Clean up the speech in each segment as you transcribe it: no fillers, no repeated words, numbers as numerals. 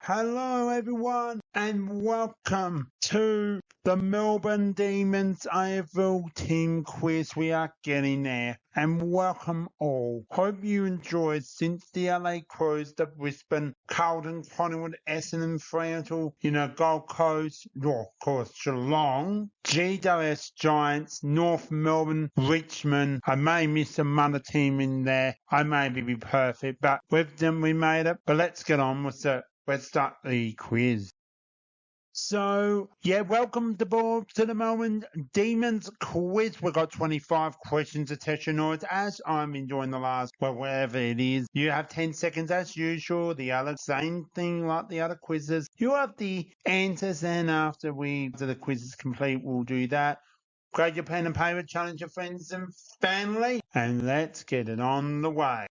Hello everyone and welcome to the Melbourne Demons AFL team quiz. We are getting there and welcome all. Hope you enjoyed since the LA Crows, the Brisbane, Carlton, Collingwood, Essendon, Fremantle, Gold Coast, of course Geelong, GWS Giants, North Melbourne, Richmond. I may miss some other team in there. I may be perfect, but with them we made it. But let's get on with it. Let's start the quiz. So, welcome to the Melbourne Demons quiz. We've got 25 questions attached to as I'm enjoying the last, whatever it is. You have 10 seconds as usual. The other, same thing like the other quizzes. You have the answers, and after the quiz is complete, we'll do that. Grab your pen and paper, challenge your friends and family, and let's get it on the way.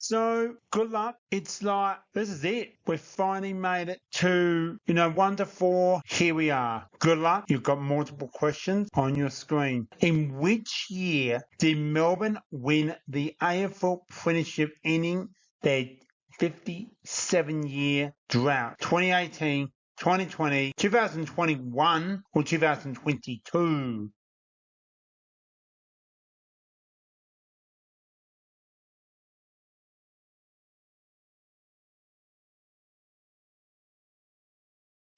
So, good luck. It's like, this is it. We've finally made it to, 1 to 4. Here we are. Good luck. You've got multiple questions on your screen. In which year did Melbourne win the AFL Premiership, ending their 57-year drought? 2018, 2020, 2021, or 2022?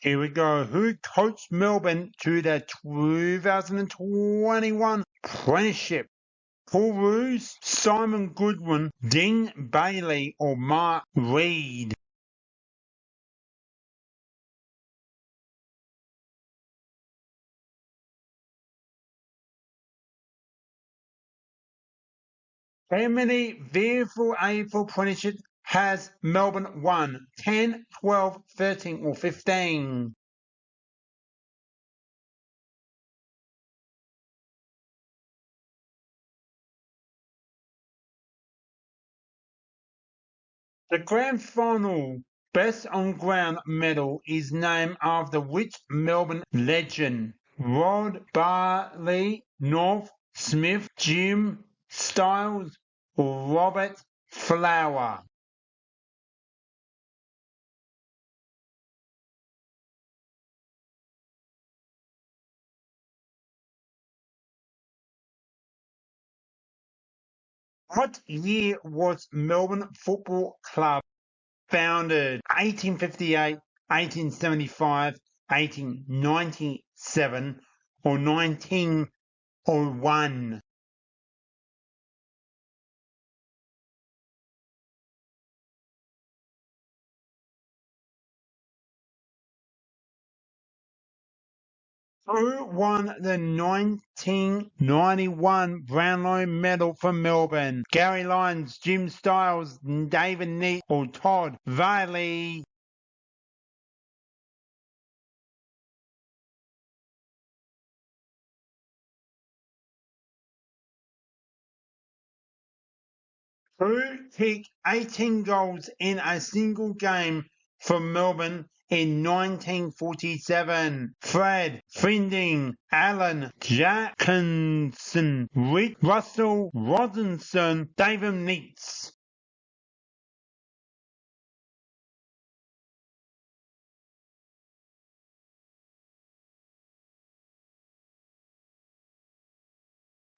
Here we go. Who coached Melbourne to the 2021 Premiership? Paul Roos, Simon Goodwin, Dean Bailey, or Mark Reid? How many vehicle AFL Premierships has Melbourne won? 10, 12, 13, or 15? The grand final best on ground medal is named after which Melbourne legend? Rod Barley, North Smith, Jim Styles, or Robert Flower? What year was Melbourne Football Club founded? 1858, 1875, 1897, or 1901? Who won the 1991 Brownlow Medal for Melbourne? Gary Lyons, Jim Styles, David Neat, or Todd Riley? Who kicked 18 goals in a single game for Melbourne in 1947? Fred, Finding, Alan, Jackinson, Rick Russell, Robinson, David Neitz.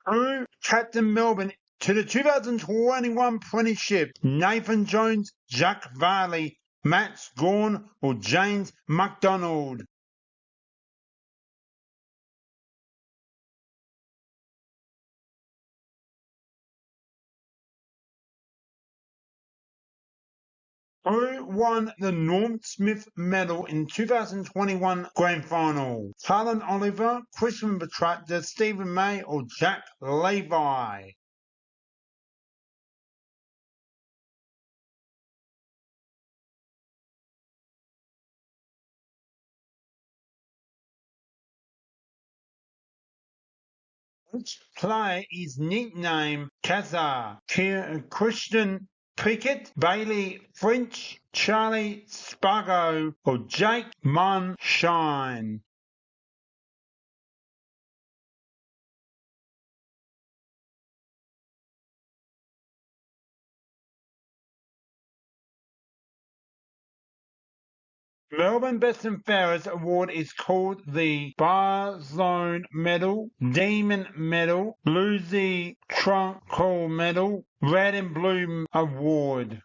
Who captained Melbourne to the 2021 Premiership? Nathan Jones, Jack Varley, Matt Scorn, or James McDonald? Who won the Norm Smith Medal in 2021 Grand Final? Harlan Oliver, Christian Betractor, Stephen May, or Jack Levi? Which player is nicknamed Kazar? Christian Pickett, Bailey French, Charlie Spargo, or Jake Munshine? Melbourne Best and Fairest Award is called the Barzone Medal, Demon Medal, Lucy Trunkle Medal, Red and Blue Award.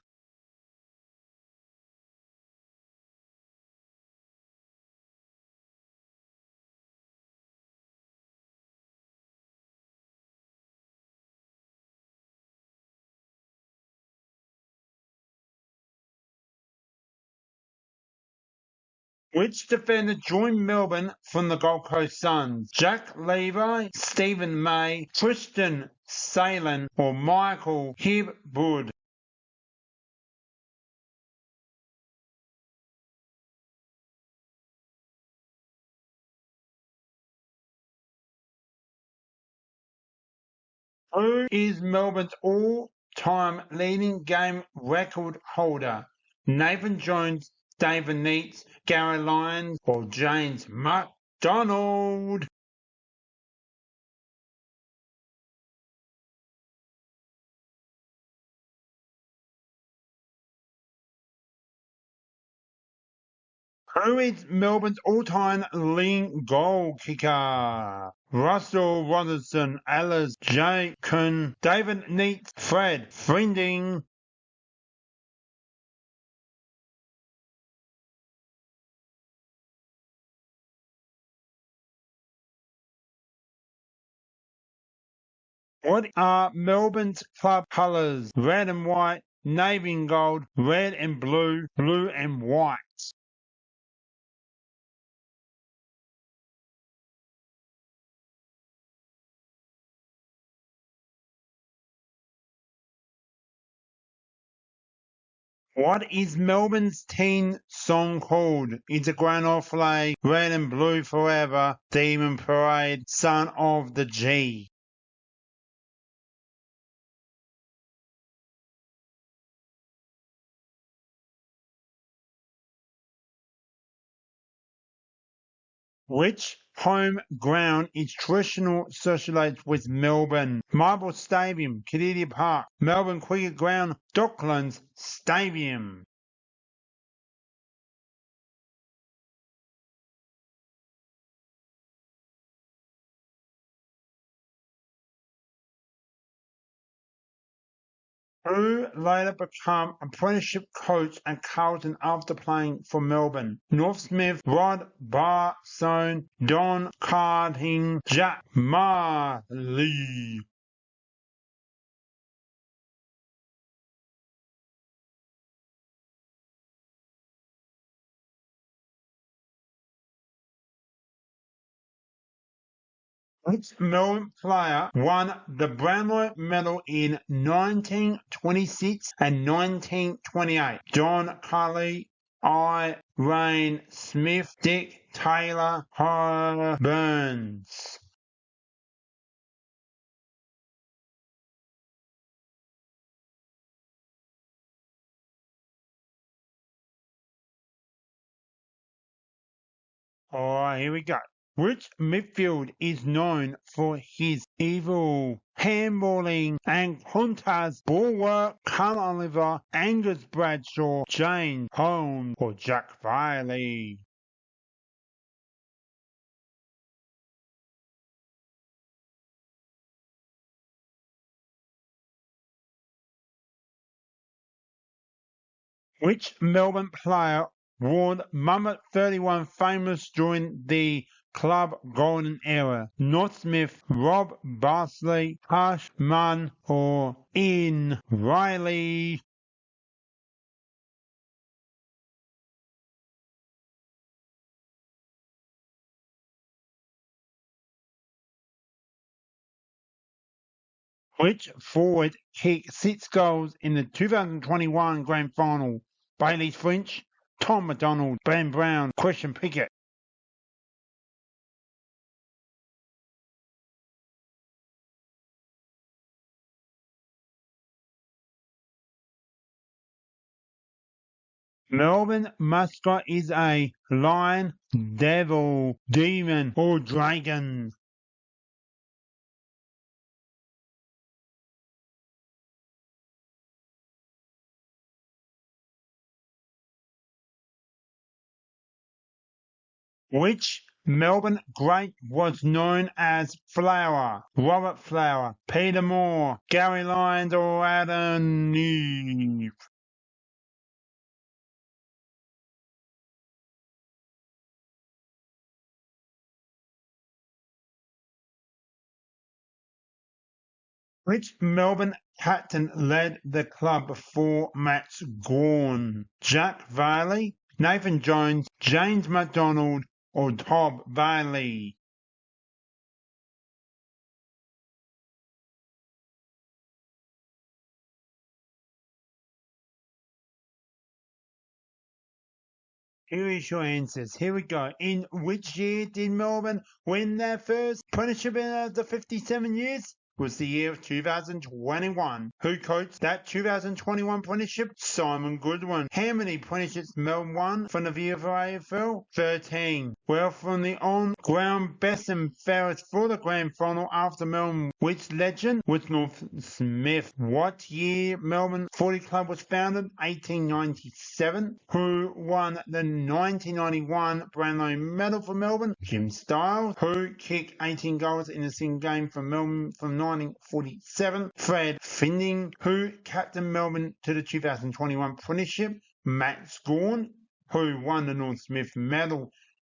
Which defender joined Melbourne from the Gold Coast Suns? Jack Levi, Stephen May, Tristan Salen, or Michael Hibwood? Who is Melbourne's all-time leading game record holder? Nathan Jones, David Neitz, Gary Lyons, or James McDonald? Who is Melbourne's all-time leading goal kicker? Russell Robertson, Alice J. Kuhn, David Neitz, Fred Friending. What are Melbourne's club colours? Red and white, navy and gold, red and blue, blue and white. What is Melbourne's teen song called? It's a grand old flag, red and blue forever, Demon Parade, son of the G. Which home ground is traditional associated with Melbourne? Marble Stadium, Canadian Park, Melbourne Cricket Ground, Docklands Stadium. Who later became apprenticeship coach at Carlton after playing for Melbourne? North Smith, Rod Barsone, Don Carding, Jack Marley. Which Melbourne player won the Brownlow Medal in 1926 and 1928? John Cully, Rain Smith, Dick Taylor, Burns. Alright, here we go. Which midfield is known for his evil handballing and Hunter's bulwark? Carl Oliver, Angus Bradshaw, James Holmes, or Jack Riley? Which Melbourne player wore number 31 famous during the club golden era? North Smith, Rob Barsley, Hush Munn, or Ian Riley? Which forward kicked 6 goals in the 2021 Grand Final? Bailey French, Tom McDonald, Ben Brown, Christian Pickett. Melbourne mascot is a lion, devil, demon, or dragon. Which Melbourne great was known as Flower? Robert Flower, Peter Moore, Gary Lyons or Adam Neve? Which Melbourne captain led the club before Matt's gone? Jack Varley, Nathan Jones, James McDonald or Todd Bailey? Here is your answers. Here we go. In which year did Melbourne win their first premiership in after 57 years? Was the year of 2021. Who coached that 2021 premiership? Simon Goodwin. How many premierships Melbourne won from the VFL AFL? 13. Well, from the on-ground best and fairest for the grand final after Melbourne, which legend was North Smith? What year Melbourne Footy Club was founded? 1897. Who won the 1991 Brownlow Medal for Melbourne? Jim Styles. Who kicked 18 goals in a single game for Melbourne from 1947? Fred Finding. Who captained Melbourne to the 2021 premiership? Matt Scorn. Who won the North Smith Medal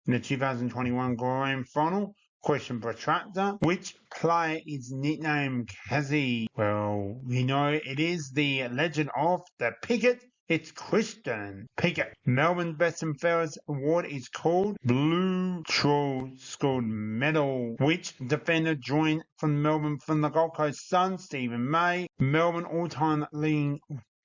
in the 2021 Grand Final? Question protractor. Which player is nicknamed Kazzy? Well, we know it is the legend of the Pickett. It's Christian Pickett. Melbourne's Best and Fairest Award is called Blue Troll School Medal. Which defender joined from Melbourne from the Gold Coast Suns? Stephen May. Melbourne all-time leading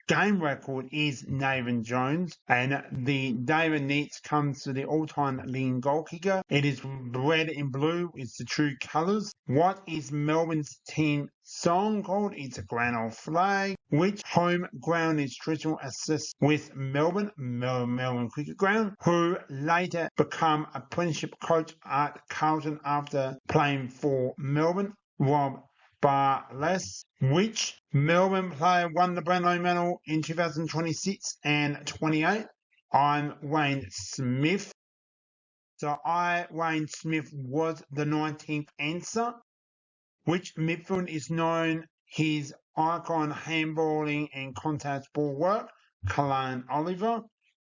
game record is Nathan Jones, and the David Neitz comes to the all-time leading goal kicker. It is red and blue. It's the true colours. What is Melbourne's team song called? It's a Grand Old Flag. Which home ground is traditional assist with Melbourne Cricket Ground? Who later became a apprenticeship coach at Carlton after playing for Melbourne? Rob Barless. Which Melbourne player won the Brownlow Medal in 2026 and 28? I'm Wayne Smith. So Wayne Smith was the 19th answer. Which midfield is known his icon handballing and contact ball work? Kalane Oliver.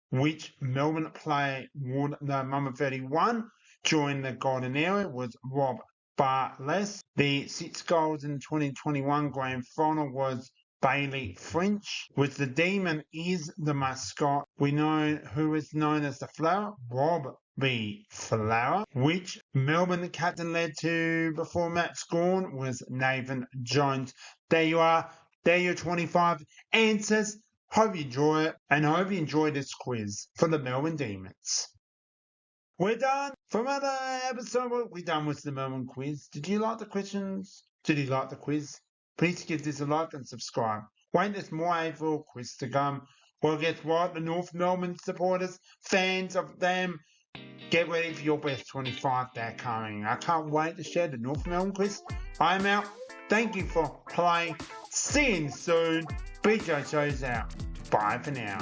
Which Melbourne player would the number 31 join the Golden Era? Was Rob Barless. The 6 goals in the 2021 Grand Final was Bailey French. With the Demon is the mascot. We know who is known as the Flower. Rob B. Flower. Which Melbourne captain led to before Matt Scorn? Was Nathan Jones. There you are. There are your 25 answers. Hope you enjoy it, and I hope you enjoy this quiz for the Melbourne Demons. We're done for another episode. We're done with the Melbourne quiz. Did you like the questions? Did you like the quiz? Please give this a like and subscribe. Wait, there's more AFL quiz to come. Well, guess what? The North Melbourne supporters, fans of them, get ready for your best 25 they're coming. I can't wait to share the North Melbourne quiz. I'm out. Thank you for playing. See you soon. BJ Show's out. Bye for now.